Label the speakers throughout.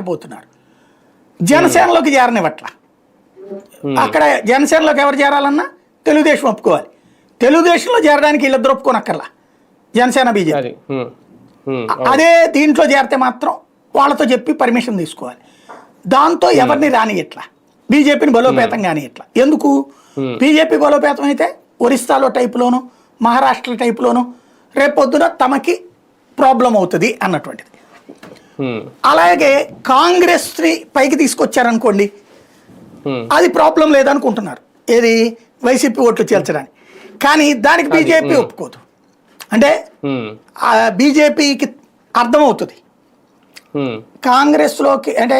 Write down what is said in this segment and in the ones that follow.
Speaker 1: చేరలేకపోతున్నారు. జనసేనలోకి చేరనివ్వట్ల. అక్కడ జనసేనలోకి ఎవరు చేరాలన్నా తెలుగుదేశం ఒప్పుకోవాలి. తెలుగుదేశంలో చేరడానికి వీళ్ళిద్దరు ఒప్పుకోనక్కర్లా, జనసేన బీజేపీ. అదే దీంట్లో చేరితే మాత్రం వాళ్ళతో చెప్పి పర్మిషన్ తీసుకోవాలి. దాంతో ఎవరిని రానియట్లా, బీజేపీని బలోపేతం కానియట్లా. ఎందుకు? బీజేపీ బలోపేతం అయితే ఒరిస్సాలో టైపులోను, మహారాష్ట్ర టైపులోను రేపొద్దున తమకి ప్రాబ్లం అవుతుంది అన్నటువంటిది. అలాగే కాంగ్రెస్ని పైకి తీసుకొచ్చారనుకోండి, అది ప్రాబ్లం లేదనుకుంటున్నారు, ఏది వైసీపీ ఓట్లు చేర్చడానికి. కానీ దానికి బీజేపీ ఒప్పుకోదు. అంటే బీజేపీకి అర్థమవుతుంది కాంగ్రెస్లోకి, అంటే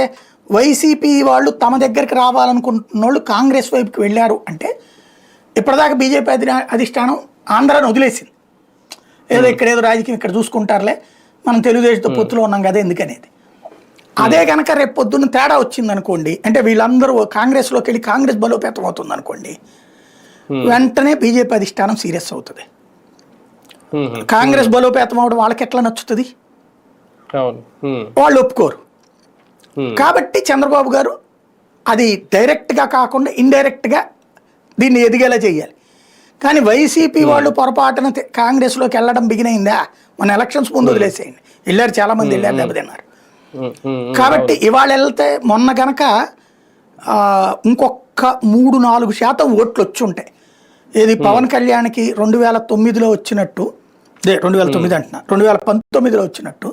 Speaker 1: వైసీపీ వాళ్ళు తమ దగ్గరికి రావాలనుకుంటున్న వాళ్ళు కాంగ్రెస్ వైపుకి వెళ్ళారు అంటే, ఇప్పటిదాకా బీజేపీ అధిష్టానం ఆంధ్రాని వదిలేసింది. ఏదో ఇక్కడేదో రాజకీయం ఇక్కడ చూసుకుంటారులే, మనం తెలుగుదేశంతో పొత్తులో ఉన్నాం కదా ఎందుకనేది. అదే కనుక రేపు పొద్దున్న తేడా వచ్చింది అనుకోండి, అంటే వీళ్ళందరూ కాంగ్రెస్లోకి వెళ్ళి కాంగ్రెస్ బలోపేతం అవుతుంది అనుకోండి, వెంటనే బీజేపీ అధిష్టానం సీరియస్ అవుతుంది. కాంగ్రెస్ బలోపేతం అవడం వాళ్ళకి ఎట్లా నచ్చుతుంది? వాళ్ళు ఒప్పుకోరు. కాబట్టి చంద్రబాబు గారు అది డైరెక్ట్గా కాకుండా ఇండైరెక్ట్గా దీన్ని ఎదిగేలా చేయాలి. కానీ వైసీపీ వాళ్ళు పొరపాటున కాంగ్రెస్లోకి వెళ్ళడం బిగినైందా, మన ఎలక్షన్స్ ముందు వదిలేసేయండి, వెళ్ళారు చాలామంది, వెళ్ళారు, దెబ్బతిన్నారు. కాబట్టి ఇవాళ వెళ్తే మొన్న కనుక ఇంకొక 3-4% ఓట్లు వచ్చి ఉంటాయి. ఏది పవన్ కళ్యాణ్కి 2009లో వచ్చినట్టు, 2009 అంటున్నా, 2019లో వచ్చినట్టు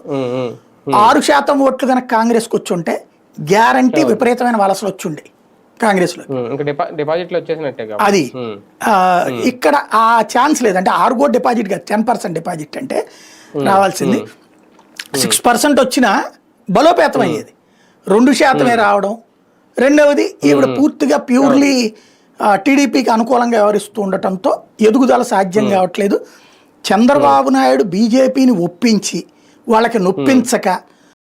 Speaker 1: 6% ఓట్లు కనుక కాంగ్రెస్కి వచ్చి ఉంటే గ్యారంటీ విపరీతమైన వలసలు వచ్చి ఉండే కాంగ్రెస్లో. అది ఇక్కడ ఆ ఛాన్స్ లేదంటే 6 కోటి డిపాజిట్ కాదు, 10% డిపాజిట్ అంటే రావాల్సింది. 6% వచ్చినా బలోపేతం అయ్యేది, 2% రావడం. రెండవది ఈవిడ పూర్తిగా ప్యూర్లీ టీడీపీకి అనుకూలంగా వ్యవహరిస్తూ ఉండటంతో ఎదుగుదల సాధ్యం కావట్లేదు. చంద్రబాబు నాయుడు బీజేపీని ఒప్పించి వాళ్ళకి నొప్పించక